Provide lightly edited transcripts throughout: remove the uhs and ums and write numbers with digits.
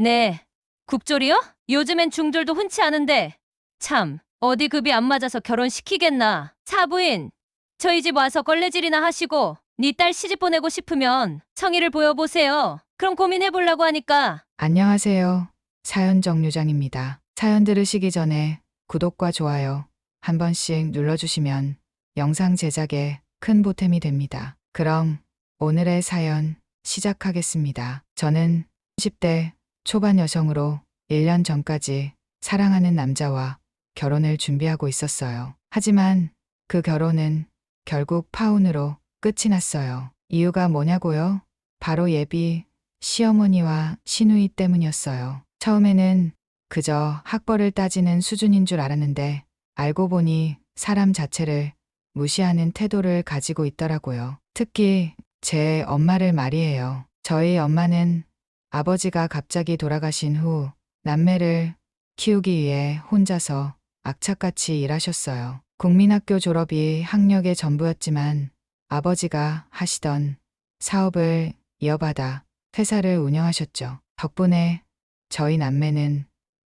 네. 국졸이요? 요즘엔 중졸도 흔치 않은데. 참, 어디 급이 안 맞아서 결혼시키겠나. 사부인, 저희 집 와서 걸레질이나 하시고 네 딸 시집 보내고 싶으면 성의를 보여보세요. 그럼 고민해보려고 하니까. 안녕하세요. 사연 정류장입니다. 사연 들으시기 전에 구독과 좋아요 한 번씩 눌러주시면 영상 제작에 큰 보탬이 됩니다. 그럼 오늘의 사연 시작하겠습니다. 저는 10대 초반 여성으로 1년 전까지 사랑하는 남자와 결혼을 준비하고 있었어요. 하지만 그 결혼은 결국 파혼으로 끝이 났어요. 이유가 뭐냐고요? 바로 예비 시어머니와 시누이 때문이었어요. 처음에는 그저 학벌을 따지는 수준인 줄 알았는데 알고 보니 사람 자체를 무시하는 태도를 가지고 있더라고요. 특히 제 엄마를 말이에요. 저희 엄마는 아버지가 갑자기 돌아가신 후 남매를 키우기 위해 혼자서 악착같이 일하셨어요. 국민학교 졸업이 학력의 전부였지만 아버지가 하시던 사업을 이어받아 회사를 운영하셨죠. 덕분에 저희 남매는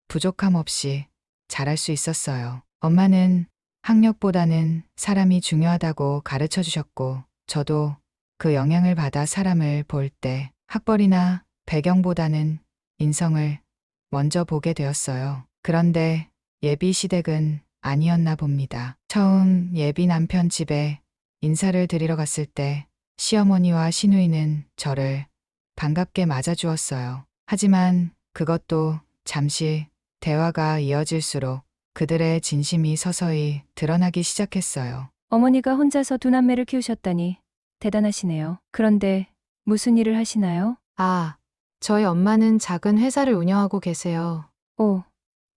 부족함 없이 잘할 수 있었어요. 엄마는 학력보다는 사람이 중요하다고 가르쳐 주셨고, 저도 그 영향을 받아 사람을 볼 때 학벌이나 배경보다는 인성을 먼저 보게 되었어요. 그런데 예비 시댁은 아니었나 봅니다. 처음 예비 남편 집에 인사를 드리러 갔을 때 시어머니와 시누이는 저를 반갑게 맞아주었어요. 하지만 그것도 잠시 대화가 이어질수록 그들의 진심이 서서히 드러나기 시작했어요. 어머니가 혼자서 두 남매를 키우셨다니 대단하시네요. 그런데 무슨 일을 하시나요? 아, 저희 엄마는 작은 회사를 운영하고 계세요. 오,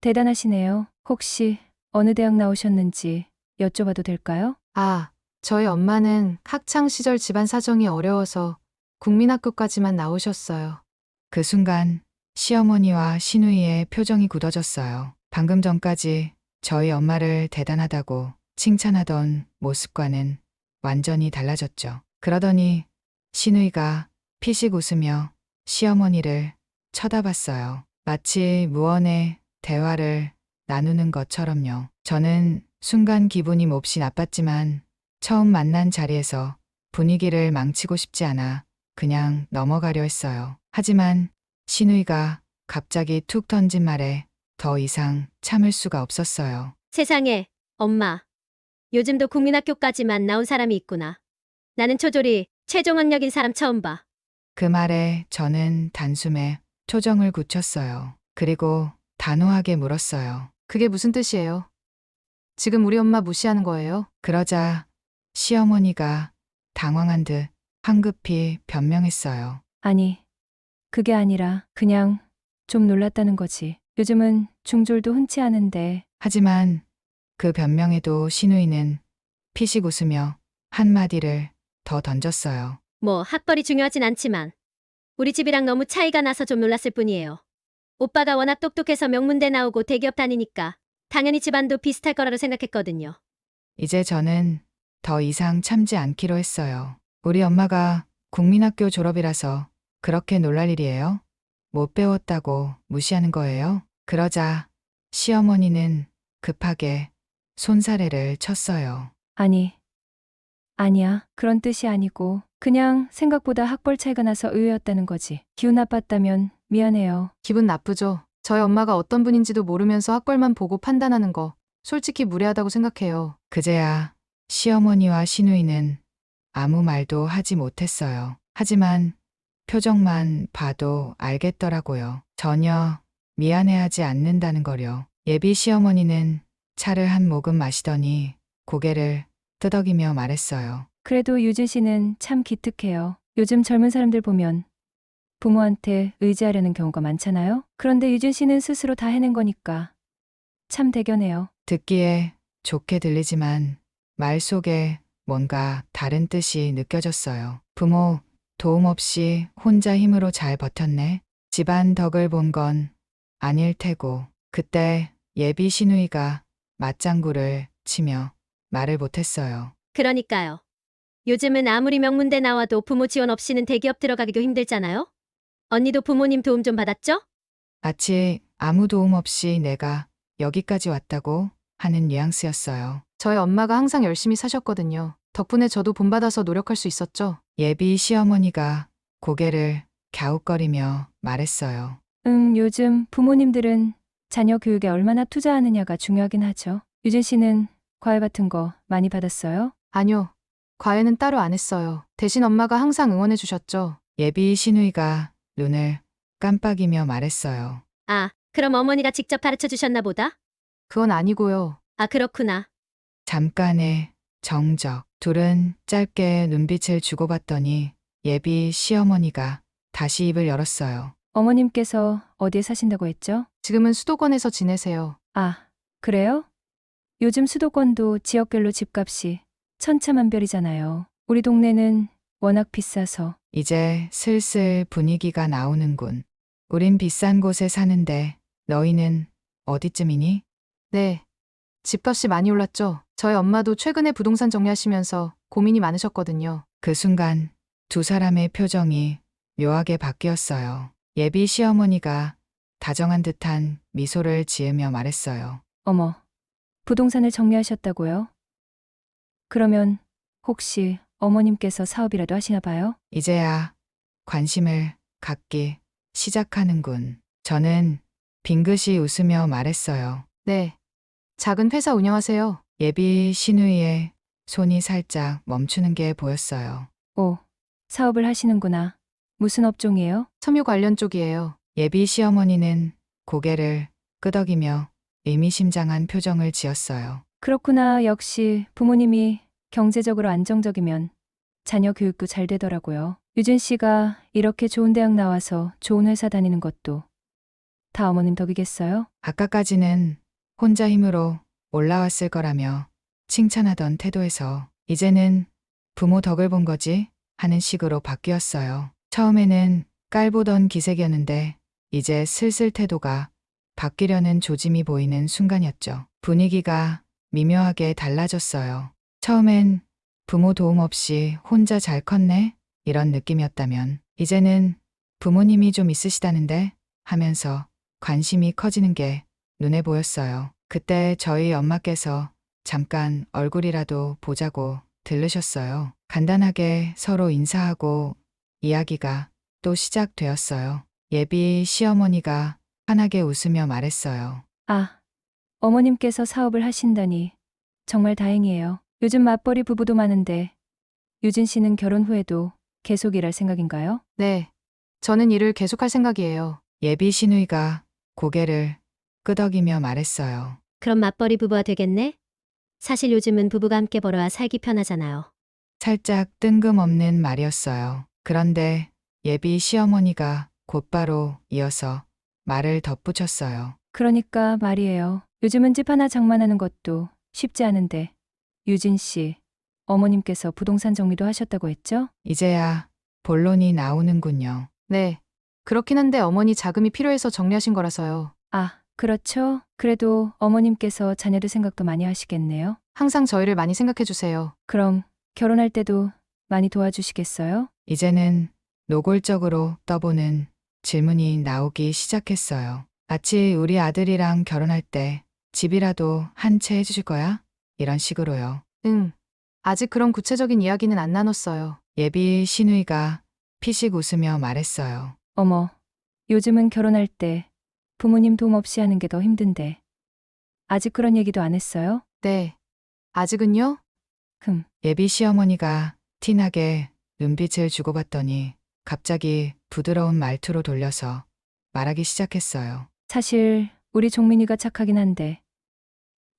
대단하시네요. 혹시 어느 대학 나오셨는지 여쭤봐도 될까요? 아, 저희 엄마는 학창 시절 집안 사정이 어려워서 국민학교까지만 나오셨어요. 그 순간 시어머니와 시누이의 표정이 굳어졌어요. 방금 전까지 저희 엄마를 대단하다고 칭찬하던 모습과는 완전히 달라졌죠. 그러더니 시누이가 피식 웃으며 시어머니를 쳐다봤어요. 마치 무언의 대화를 나누는 것처럼요. 저는 순간 기분이 몹시 나빴지만 처음 만난 자리에서 분위기를 망치고 싶지 않아 그냥 넘어가려 했어요. 하지만 시누이가 갑자기 툭 던진 말에 더 이상 참을 수가 없었어요. 세상에, 엄마. 요즘도 국민학교까지만 나온 사람이 있구나. 나는 초졸이 최종 학력인 사람 처음 봐. 그 말에 저는 단숨에 초정을 굳혔어요. 그리고 단호하게 물었어요. 그게 무슨 뜻이에요? 지금 우리 엄마 무시하는 거예요? 그러자 시어머니가 당황한 듯 황급히 변명했어요. 아니, 그게 아니라 그냥 좀 놀랐다는 거지. 요즘은 중졸도 흔치 않은데. 하지만 그 변명에도 시누이는 피식 웃으며 한마디를 더 던졌어요. 뭐 학벌이 중요하진 않지만 우리 집이랑 너무 차이가 나서 좀 놀랐을 뿐이에요. 오빠가 워낙 똑똑해서 명문대 나오고 대기업 다니니까 당연히 집안도 비슷할 거라고 생각했거든요. 이제 저는 더 이상 참지 않기로 했어요. 우리 엄마가 국민학교 졸업이라서 그렇게 놀랄 일이에요? 못 배웠다고 무시하는 거예요? 그러자 시어머니는 급하게 손사래를 쳤어요. 아니, 아니야. 그런 뜻이 아니고 그냥 생각보다 학벌 차이가 나서 의외였다는 거지. 기분 나빴다면 미안해요. 기분 나쁘죠? 저희 엄마가 어떤 분인지도 모르면서 학벌만 보고 판단하는 거 솔직히 무례하다고 생각해요. 그제야 시어머니와 시누이는 아무 말도 하지 못했어요. 하지만 표정만 봐도 알겠더라고요. 전혀 미안해하지 않는다는 거요. 예비 시어머니는 차를 한 모금 마시더니 고개를 끄덕이며 말했어요. 그래도 유진 씨는 참 기특해요. 요즘 젊은 사람들 보면 부모한테 의지하려는 경우가 많잖아요. 그런데 유진 씨는 스스로 다 해낸 거니까 참 대견해요. 듣기에 좋게 들리지만 말 속에 뭔가 다른 뜻이 느껴졌어요. 부모 도움 없이 혼자 힘으로 잘 버텼네. 집안 덕을 본 건 아닐 테고. 그때 예비 시누이가 맞장구를 치며 말을 못했어요. 그러니까요. 요즘은 아무리 명문대 나와도 부모 지원 없이는 대기업 들어가기도 힘들잖아요. 언니도 부모님 도움 좀 받았죠? 마치 아무 도움 없이 내가 여기까지 왔다고 하는 뉘앙스였어요. 저희 엄마가 항상 열심히 사셨거든요. 덕분에 저도 본받아서 노력할 수 있었죠. 예비 시어머니가 고개를 갸웃거리며 말했어요. 요즘 부모님들은 자녀 교육에 얼마나 투자하느냐가 중요하긴 하죠. 유진 씨는 과외 같은 거 많이 받았어요? 아니요. 과외는 따로 안 했어요. 대신 엄마가 항상 응원해 주셨죠. 예비 시누이가 눈을 깜빡이며 말했어요. 아, 그럼 어머니가 직접 가르쳐 주셨나 보다? 그건 아니고요. 아, 그렇구나. 잠깐의 정적. 둘은 짧게 눈빛을 주고받더니 예비 시어머니가 다시 입을 열었어요. 어머님께서 어디에 사신다고 했죠? 지금은 수도권에서 지내세요. 아, 그래요? 요즘 수도권도 지역별로 집값이 천차만별이잖아요. 우리 동네는 워낙 비싸서. 이제 슬슬 분위기가 나오는군. 우린 비싼 곳에 사는데 너희는 어디쯤이니? 네. 집값이 많이 올랐죠. 저희 엄마도 최근에 부동산 정리하시면서 고민이 많으셨거든요. 그 순간 두 사람의 표정이 묘하게 바뀌었어요. 예비 시어머니가 다정한 듯한 미소를 지으며 말했어요. 어머, 부동산을 정리하셨다고요? 그러면 혹시 어머님께서 사업이라도 하시나 봐요? 이제야 관심을 갖기 시작하는군. 저는 빙긋이 웃으며 말했어요. 네. 작은 회사 운영하세요. 예비 시누이의 손이 살짝 멈추는 게 보였어요. 오, 사업을 하시는구나. 무슨 업종이에요? 섬유 관련 쪽이에요. 예비 시어머니는 고개를 끄덕이며 의미심장한 표정을 지었어요. 그렇구나. 역시 부모님이 경제적으로 안정적이면 자녀 교육도 잘 되더라고요. 유진 씨가 이렇게 좋은 대학 나와서 좋은 회사 다니는 것도 다 어머님 덕이겠어요? 아까까지는 혼자 힘으로 올라왔을 거라며 칭찬하던 태도에서 이제는 부모 덕을 본 거지 하는 식으로 바뀌었어요. 처음에는 깔보던 기색이었는데 이제 슬슬 태도가 바뀌려는 조짐이 보이는 순간이었죠. 분위기가 미묘하게 달라졌어요. 처음엔 부모 도움 없이 혼자 잘 컸네? 이런 느낌이었다면 이제는 부모님이 좀 있으시다는데 하면서 관심이 커지는 게 눈에 보였어요. 그때 저희 엄마께서 잠깐 얼굴이라도 보자고 들르셨어요. 간단하게 서로 인사하고 이야기가 또 시작되었어요. 예비 시어머니가 환하게 웃으며 말했어요. 아, 어머님께서 사업을 하신다니 정말 다행이에요. 요즘 맞벌이 부부도 많은데 유진 씨는 결혼 후에도 계속 일할 생각인가요? 네. 저는 일을 계속할 생각이에요. 예비 시누이가 고개를 끄덕이며 말했어요. 그럼 맞벌이 부부가 되겠네? 사실 요즘은 부부가 함께 벌어야 살기 편하잖아요. 살짝 뜬금없는 말이었어요. 그런데 예비 시어머니가 곧바로 이어서 말을 덧붙였어요. 그러니까 말이에요. 요즘은 집 하나 장만하는 것도 쉽지 않은데 유진 씨, 어머님께서 부동산 정리도 하셨다고 했죠? 이제야 본론이 나오는군요. 네. 그렇긴 한데 어머니 자금이 필요해서 정리하신 거라서요. 아, 그렇죠. 그래도 어머님께서 자녀들 생각도 많이 하시겠네요. 항상 저희를 많이 생각해 주세요. 그럼 결혼할 때도 많이 도와주시겠어요? 이제는 노골적으로 떠보는 질문이 나오기 시작했어요. 마치 우리 아들이랑 결혼할 때 집이라도 한 채 해주실 거야? 이런 식으로요. 응. 아직 그런 구체적인 이야기는 안 나눴어요. 예비 시누이가 피식 웃으며 말했어요. 어머, 요즘은 결혼할 때 부모님 도움 없이 하는 게 더 힘든데 아직 그런 얘기도 안 했어요? 네. 아직은요? 예비 시어머니가 티나게 눈빛을 주고받더니 갑자기 부드러운 말투로 돌려서 말하기 시작했어요. 사실 우리 종민이가 착하긴 한데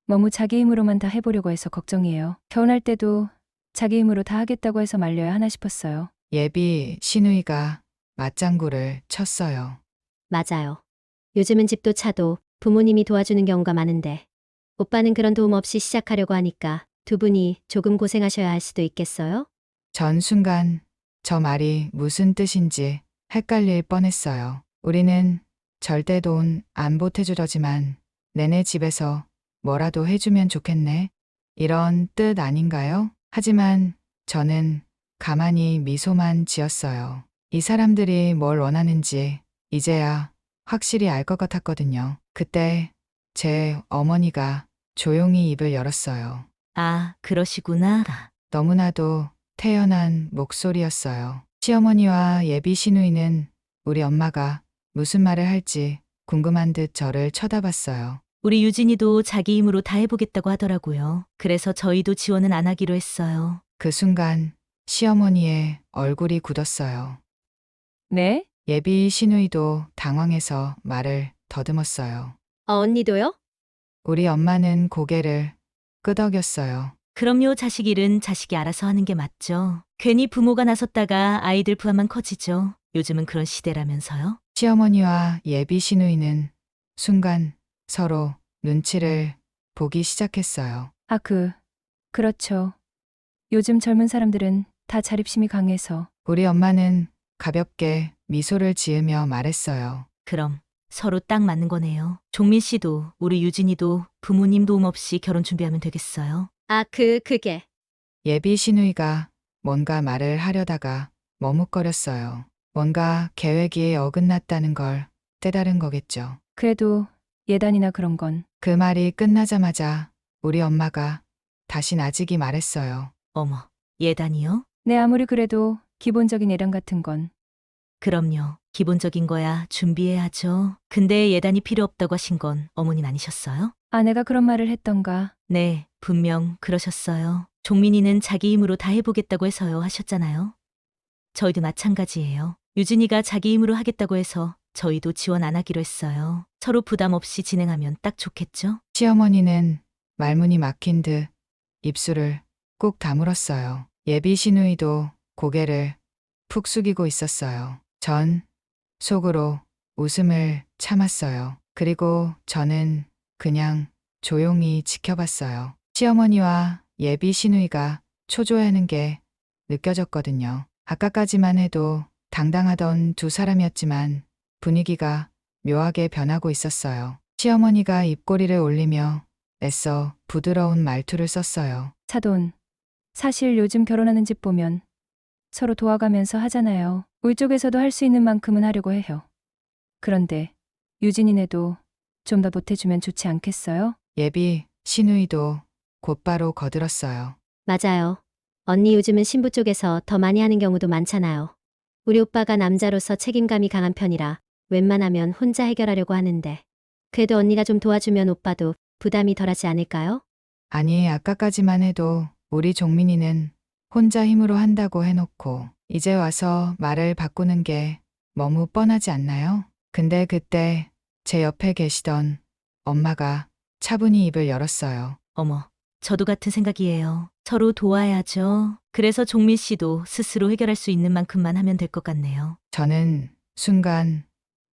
너무 자기 힘으로만 다 해보려고 해서 걱정이에요. 결혼할 때도 자기 힘으로 다 하겠다고 해서 말려야 하나 싶었어요. 예비 시누이가 맞장구를 쳤어요. 맞아요. 요즘은 집도 차도 부모님이 도와주는 경우가 많은데 오빠는 그런 도움 없이 시작하려고 하니까 두 분이 조금 고생하셔야 할 수도 있겠어요? 전 순간 저 말이 무슨 뜻인지 헷갈릴 뻔했어요. 우리는 절대 돈 안 보태주려지만 내내 집에서 뭐라도 해주면 좋겠네. 이런 뜻 아닌가요? 하지만 저는 가만히 미소만 지었어요. 이 사람들이 뭘 원하는지 이제야 확실히 알 것 같았거든요. 그때 제 어머니가 조용히 입을 열었어요. 아, 그러시구나. 너무나도 태연한 목소리였어요. 시어머니와 예비 시누이는 우리 엄마가 무슨 말을 할지 궁금한 듯 저를 쳐다봤어요. 우리 유진이도 자기 힘으로 다 해보겠다고 하더라고요. 그래서 저희도 지원은 안 하기로 했어요. 그 순간 시어머니의 얼굴이 굳었어요. 네? 예비 시누이도 당황해서 말을 더듬었어요. 언니도요? 우리 엄마는 고개를 끄덕였어요. 그럼요, 자식 일은 자식이 알아서 하는 게 맞죠. 괜히 부모가 나섰다가 아이들 부하만 커지죠. 요즘은 그런 시대라면서요. 시어머니와 예비 시누이는 순간 서로 눈치를 보기 시작했어요. 아, 그렇죠. 요즘 젊은 사람들은 다 자립심이 강해서. 우리 엄마는 가볍게 미소를 지으며 말했어요. 그럼 서로 딱 맞는 거네요. 종민 씨도 우리 유진이도 부모님 도움 없이 결혼 준비하면 되겠어요. 아, 그게. 예비 시누이가 뭔가 말을 하려다가 머뭇거렸어요. 뭔가 계획이 어긋났다는 걸 깨달은 거겠죠. 그래도 예단이나 그런 건. 그 말이 끝나자마자 우리 엄마가 다시 나직이 말했어요. 어머, 예단이요? 네, 아무리 그래도 기본적인 예단 같은 건. 그럼요. 기본적인 거야 준비해야죠. 근데 예단이 필요 없다고 하신 건 어머님 아니셨어요? 아내가 그런 말을 했던가. 네, 분명 그러셨어요. 종민이는 자기 힘으로 다 해보겠다고 해서요 하셨잖아요. 저희도 마찬가지예요. 유진이가 자기 힘으로 하겠다고 해서 저희도 지원 안 하기로 했어요. 서로 부담 없이 진행하면 딱 좋겠죠? 시어머니는 말문이 막힌 듯 입술을 꾹 다물었어요. 예비 시누이도 고개를 푹 숙이고 있었어요. 전 속으로 웃음을 참았어요. 그리고 저는 그냥 조용히 지켜봤어요. 시어머니와 예비 시누이가 초조해하는 게 느껴졌거든요. 아까까지만 해도 당당하던 두 사람이었지만 분위기가 묘하게 변하고 있었어요. 시어머니가 입꼬리를 올리며 애써 부드러운 말투를 썼어요. 사돈. 사실 요즘 결혼하는 집 보면 서로 도와가면서 하잖아요. 우리 쪽에서도 할 수 있는 만큼은 하려고 해요. 그런데 유진이네도 좀 더 보태주면 좋지 않겠어요? 예비 시누이도 곧바로 거들었어요. 맞아요. 언니 요즘은 신부 쪽에서 더 많이 하는 경우도 많잖아요. 우리 오빠가 남자로서 책임감이 강한 편이라 웬만하면 혼자 해결하려고 하는데. 그래도 언니가 좀 도와주면 오빠도 부담이 덜하지 않을까요? 아니, 아까까지만 해도 우리 종민이는 혼자 힘으로 한다고 해놓고 이제 와서 말을 바꾸는 게 너무 뻔하지 않나요? 근데 그때 제 옆에 계시던 엄마가 차분히 입을 열었어요. 어머, 저도 같은 생각이에요. 서로 도와야죠. 그래서 종민 씨도 스스로 해결할 수 있는 만큼만 하면 될 것 같네요. 저는 순간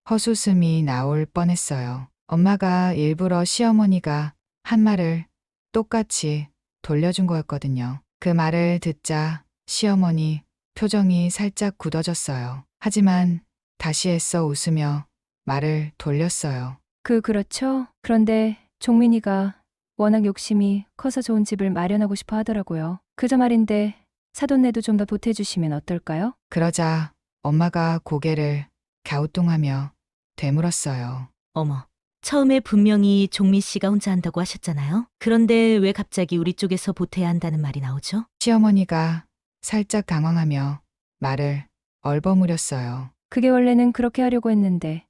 헛웃음이 나올 뻔했어요. 엄마가 일부러 시어머니가 한 말을 똑같이 돌려준 거였거든요. 그 말을 듣자 시어머니 표정이 살짝 굳어졌어요. 하지만 다시 애써 웃으며 말을 돌렸어요. 그렇죠. 그런데 종민이가 워낙 욕심이 커서 좋은 집을 마련하고 싶어 하더라고요. 그저 말인데 사돈네도 좀 더 보태주시면 어떨까요? 그러자 엄마가 고개를 갸우뚱하며 되물었어요. 어머, 처음에 분명히 종민 씨가 혼자 한다고 하셨잖아요. 그런데 왜 갑자기 우리 쪽에서 보태야 한다는 말이 나오죠? 시어머니가 살짝 당황하며 말을 얼버무렸어요. 그게 원래는 그렇게 하려고 했는데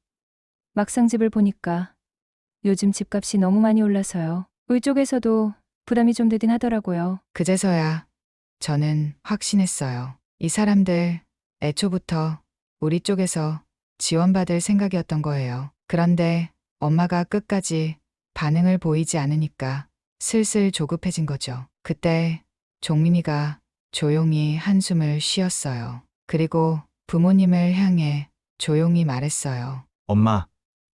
막상 집을 보니까 요즘 집값이 너무 많이 올라서요. 우리 쪽에서도 부담이 좀 되긴 하더라고요. 그제서야 저는 확신했어요. 이 사람들 애초부터 우리 쪽에서 지원받을 생각이었던 거예요. 그런데 엄마가 끝까지 반응을 보이지 않으니까 슬슬 조급해진 거죠. 그때 종민이가 조용히 한숨을 쉬었어요. 그리고 부모님을 향해 조용히 말했어요. 엄마,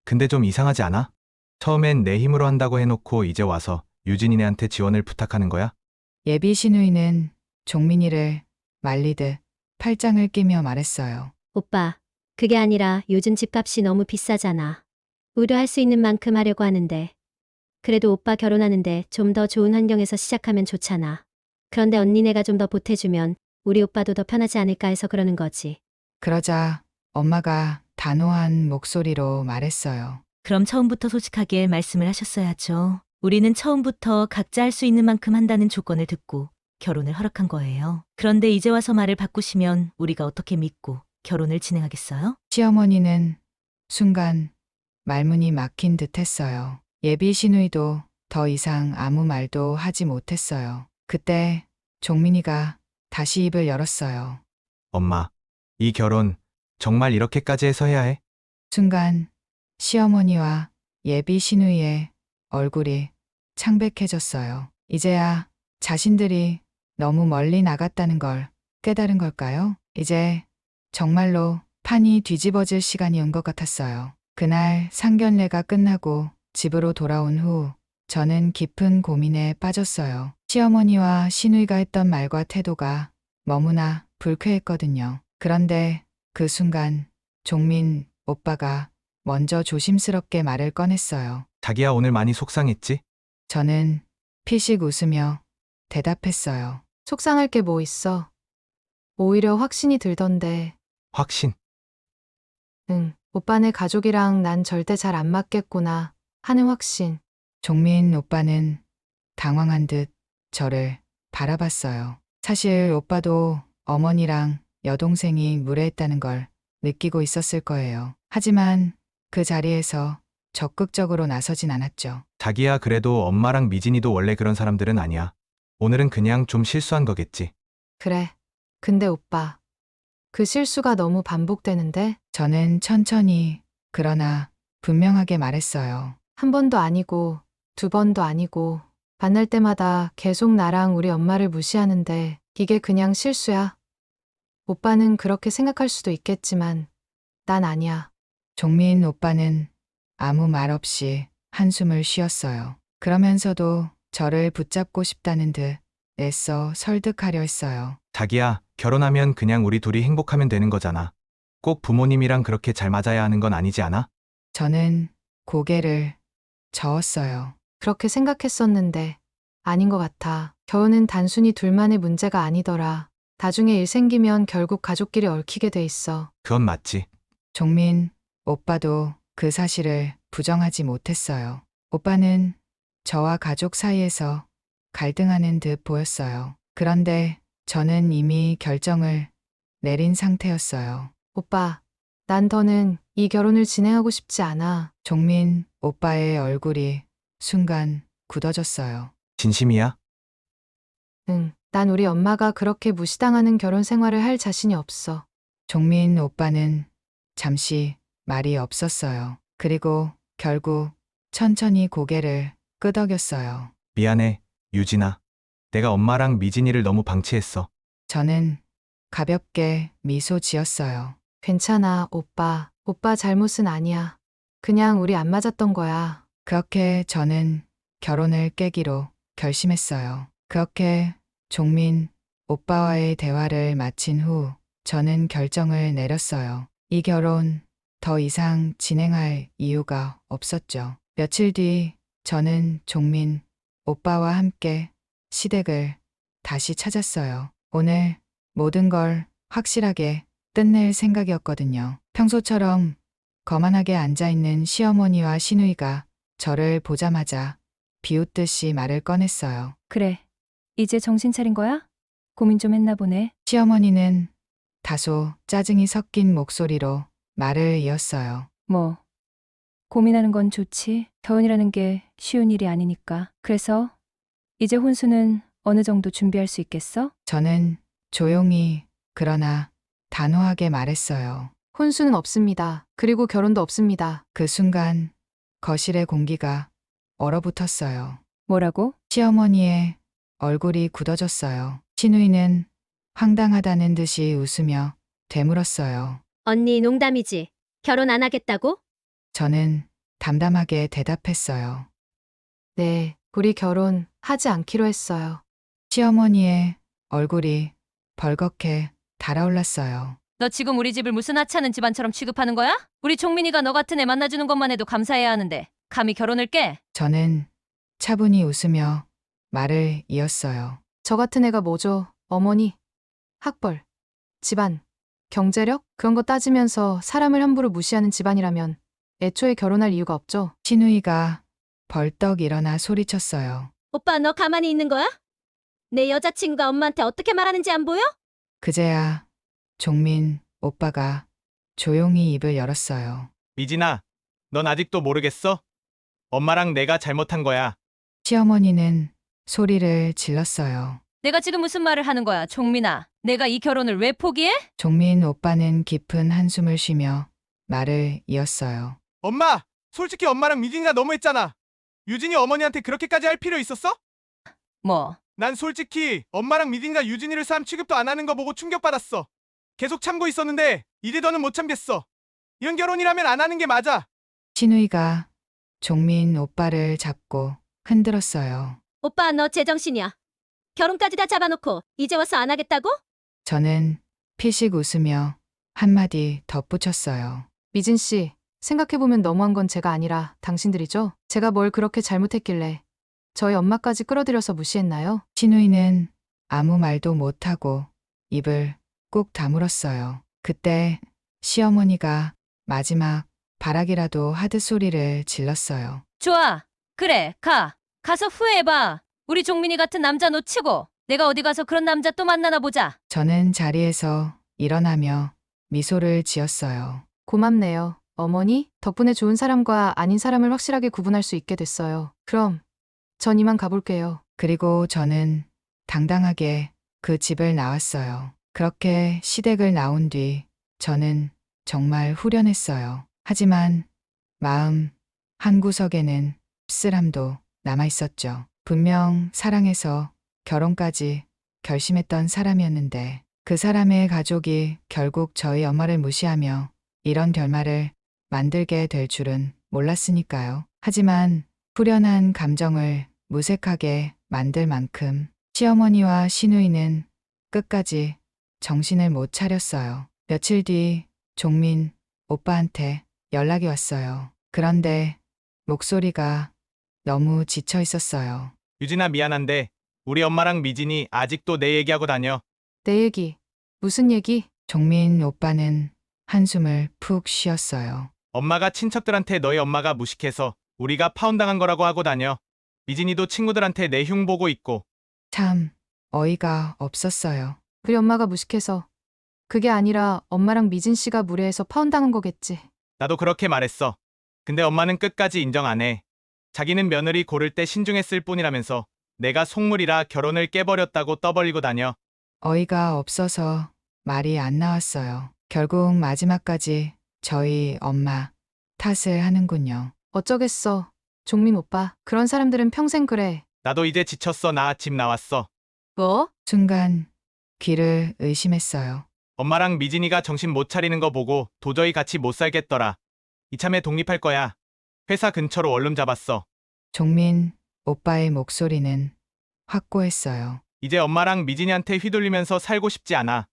근데 좀 이상하지 않아? 처음엔 내 힘으로 한다고 해놓고 이제 와서 유진이네한테 지원을 부탁하는 거야? 예비 시누이는 종민이를 말리듯 팔짱을 끼며 말했어요. 오빠, 그게 아니라 요즘 집값이 너무 비싸잖아. 우리도 할 수 있는 만큼 하려고 하는데. 그래도 오빠 결혼하는데 좀 더 좋은 환경에서 시작하면 좋잖아. 그런데 언니네가 좀 더 보태주면 우리 오빠도 더 편하지 않을까 해서 그러는 거지. 그러자 엄마가 단호한 목소리로 말했어요. 그럼 처음부터 솔직하게 말씀을 하셨어야죠. 우리는 처음부터 각자 할 수 있는 만큼 한다는 조건을 듣고 결혼을 허락한 거예요. 그런데 이제 와서 말을 바꾸시면 우리가 어떻게 믿고 결혼을 진행하겠어요? 시어머니는 순간 말문이 막힌 듯 했어요. 예비 시누이도 더 이상 아무 말도 하지 못했어요. 그때 종민이가 다시 입을 열었어요. 엄마, 이 결혼 정말 이렇게까지 해서 해야 해? 순간 시어머니와 예비 시누이의 얼굴이 창백해졌어요. 이제야 자신들이 너무 멀리 나갔다는 걸 깨달은 걸까요? 이제 정말로 판이 뒤집어질 시간이 온 것 같았어요. 그날 상견례가 끝나고 집으로 돌아온 후 저는 깊은 고민에 빠졌어요. 시어머니와 시누이가 했던 말과 태도가 너무나 불쾌했거든요. 그런데 그 순간 종민 오빠가 먼저 조심스럽게 말을 꺼냈어요. 자기야, 오늘 많이 속상했지? 저는 피식 웃으며 대답했어요. 속상할 게 뭐 있어. 오히려 확신이 들던데. 확신. 응, 오빠네 가족이랑 난 절대 잘 안 맞겠구나 하는 확신. 종민 오빠는 당황한 듯 저를 바라봤어요. 사실 오빠도 어머니랑 여동생이 무례했다는 걸 느끼고 있었을 거예요. 하지만 그 자리에서 적극적으로 나서진 않았죠. 자기야, 그래도 엄마랑 미진이도 원래 그런 사람들은 아니야. 오늘은 그냥 좀 실수한 거겠지. 그래. 근데 오빠, 그 실수가 너무 반복되는데? 저는 천천히 그러나 분명하게 말했어요. 한 번도 아니고, 두 번도 아니고, 만날 때마다 계속 나랑 우리 엄마를 무시하는데 이게 그냥 실수야. 오빠는 그렇게 생각할 수도 있겠지만 난 아니야. 종민 오빠는 아무 말 없이 한숨을 쉬었어요. 그러면서도 저를 붙잡고 싶다는 듯 애써 설득하려 했어요. 자기야, 결혼하면 그냥 우리 둘이 행복하면 되는 거잖아. 꼭 부모님이랑 그렇게 잘 맞아야 하는 건 아니지 않아? 저는 고개를 저었어요. 그렇게 생각했었는데 아닌 것 같아. 결혼은 단순히 둘만의 문제가 아니더라. 나중에 일 생기면 결국 가족끼리 얽히게 돼 있어. 그건 맞지. 종민 오빠도 그 사실을 부정하지 못했어요. 오빠는 저와 가족 사이에서 갈등하는 듯 보였어요. 그런데 저는 이미 결정을 내린 상태였어요. 오빠, 난 더는 이 결혼을 진행하고 싶지 않아. 종민 오빠의 얼굴이 순간 굳어졌어요. 진심이야? 응, 난 우리 엄마가 그렇게 무시당하는 결혼 생활을 할 자신이 없어. 종민 오빠는 잠시 말이 없었어요. 그리고 결국 천천히 고개를 끄덕였어요. 미안해, 유진아. 내가 엄마랑 미진이를 너무 방치했어. 저는 가볍게 미소 지었어요. 괜찮아, 오빠. 오빠 잘못은 아니야. 그냥 우리 안 맞았던 거야. 그렇게 저는 결혼을 깨기로 결심했어요. 그렇게 종민 오빠와의 대화를 마친 후 저는 결정을 내렸어요. 이 결혼 더 이상 진행할 이유가 없었죠. 며칠 뒤 저는 종민 오빠와 함께 시댁을 다시 찾았어요. 오늘 모든 걸 확실하게 끝낼 생각이었거든요. 평소처럼 거만하게 앉아있는 시어머니와 시누이가 저를 보자마자 비웃듯이 말을 꺼냈어요. 그래. 이제 정신 차린 거야? 고민 좀 했나 보네. 시어머니는 다소 짜증이 섞인 목소리로 말을 이었어요. 뭐, 고민하는 건 좋지. 결혼이라는 게 쉬운 일이 아니니까. 그래서 이제 혼수는 어느 정도 준비할 수 있겠어? 저는 조용히 그러나 단호하게 말했어요. 혼수는 없습니다. 그리고 결혼도 없습니다. 그 순간 거실의 공기가 얼어붙었어요. 뭐라고? 시어머니의 얼굴이 굳어졌어요. 시누이는 황당하다는 듯이 웃으며 되물었어요. 언니 농담이지. 결혼 안 하겠다고? 저는 담담하게 대답했어요. 네, 우리 결혼 하지 않기로 했어요. 시어머니의 얼굴이 벌겋게 달아올랐어요. 너 지금 우리 집을 무슨 하찮은 집안처럼 취급하는 거야? 우리 종민이가 너 같은 애 만나주는 것만 해도 감사해야 하는데 감히 결혼을 깨? 저는 차분히 웃으며 말을 이었어요. 저 같은 애가 뭐죠? 어머니, 학벌, 집안, 경제력? 그런 거 따지면서 사람을 함부로 무시하는 집안이라면 애초에 결혼할 이유가 없죠. 신우이가 벌떡 일어나 소리쳤어요. 오빠 너 가만히 있는 거야? 내 여자친구가 엄마한테 어떻게 말하는지 안 보여? 그제야 종민 오빠가 조용히 입을 열었어요. 미진아, 넌 아직도 모르겠어? 엄마랑 내가 잘못한 거야. 시어머니는 소리를 질렀어요. 내가 지금 무슨 말을 하는 거야, 종민아. 내가 이 결혼을 왜 포기해? 종민 오빠는 깊은 한숨을 쉬며 말을 이었어요. 엄마! 솔직히 엄마랑 미진이가 너무했잖아. 유진이 어머니한테 그렇게까지 할 필요 있었어? 뭐, 난 솔직히 엄마랑 미진이가 유진이를 사람 취급도 안 하는 거 보고 충격받았어. 계속 참고 있었는데 이제 더는 못 참겠어. 이런 결혼이라면 안 하는 게 맞아. 신우이가 종민 오빠를 잡고 흔들었어요. 오빠 너 제정신이야. 결혼까지 다 잡아놓고 이제 와서 안 하겠다고? 저는 피식 웃으며 한마디 덧붙였어요. 미진 씨, 생각해보면 너무한 건 제가 아니라 당신들이죠? 제가 뭘 그렇게 잘못했길래 저희 엄마까지 끌어들여서 무시했나요? 신우이는 아무 말도 못하고 입을 꾹 다물었어요. 그때 시어머니가 마지막 바락이라도 하듯 소리를 질렀어요. 좋아. 그래, 가. 가서 후회해봐. 우리 종민이 같은 남자 놓치고 내가 어디 가서 그런 남자 또 만나나 보자. 저는 자리에서 일어나며 미소를 지었어요. 고맙네요. 어머니, 덕분에 좋은 사람과 아닌 사람을 확실하게 구분할 수 있게 됐어요. 그럼 전 이만 가볼게요. 그리고 저는 당당하게 그 집을 나왔어요. 그렇게 시댁을 나온 뒤 저는 정말 후련했어요. 하지만 마음 한구석에는 씁쓸함도 남아있었죠. 분명 사랑해서 결혼까지 결심했던 사람이었는데 그 사람의 가족이 결국 저희 엄마를 무시하며 이런 결말을 만들게 될 줄은 몰랐으니까요. 하지만 후련한 감정을 무색하게 만들 만큼 시어머니와 시누이는 끝까지 정신을 못 차렸어요. 며칠 뒤 종민 오빠한테 연락이 왔어요. 그런데 목소리가 너무 지쳐 있었어요. 유진아 미안한데 우리 엄마랑 미진이 아직도 내 얘기하고 다녀. 내 얘기. 무슨 얘기? 종민 오빠는 한숨을 푹 쉬었어요. 엄마가 친척들한테 너희 엄마가 무식해서 우리가 파혼당한 거라고 하고 다녀. 미진이도 친구들한테 내 흉 보고 있고. 참 어이가 없었어요. 우리 엄마가 무식해서. 그게 아니라 엄마랑 미진 씨가 무례해서 파혼당한 거겠지. 나도 그렇게 말했어. 근데 엄마는 끝까지 인정 안 해. 자기는 며느리 고를 때 신중했을 뿐이라면서 내가 속물이라 결혼을 깨버렸다고 떠벌리고 다녀. 어이가 없어서 말이 안 나왔어요. 결국 마지막까지 저희 엄마 탓을 하는군요. 어쩌겠어. 종민 오빠. 그런 사람들은 평생 그래. 나도 이제 지쳤어. 나 집 나왔어. 뭐? 순간 귀를 의심했어요. 엄마랑 미진이가 정신 못 차리는 거 보고 도저히 같이 못 살겠더라. 이참에 독립할 거야. 회사 근처로 원룸 잡았어. 종민 오빠의 목소리는 확고했어요. 이제 엄마랑 미진이한테 휘둘리면서 살고 싶지 않아.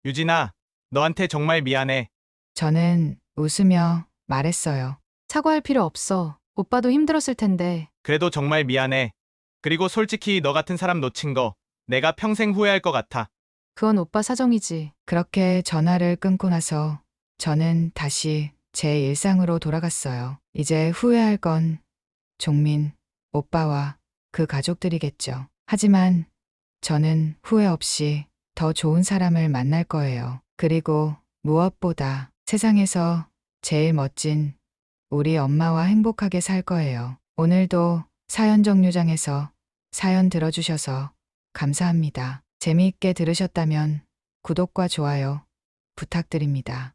유진아, 너한테 정말 미안해. 저는 웃으며 말했어요. 사과할 필요 없어. 오빠도 힘들었을 텐데. 그래도 정말 미안해. 그리고 솔직히 너 같은 사람 놓친 거 내가 평생 후회할 것 같아. 그건 오빠 사정이지. 그렇게 전화를 끊고 나서 저는 다시 제 일상으로 돌아갔어요. 이제 후회할 건 종민 오빠와 그 가족들이겠죠. 하지만 저는 후회 없이 더 좋은 사람을 만날 거예요. 그리고 무엇보다 세상에서 제일 멋진 우리 엄마와 행복하게 살 거예요. 오늘도 사연 정류장에서 사연 들어주셔서 감사합니다. 재미있게 들으셨다면 구독과 좋아요 부탁드립니다.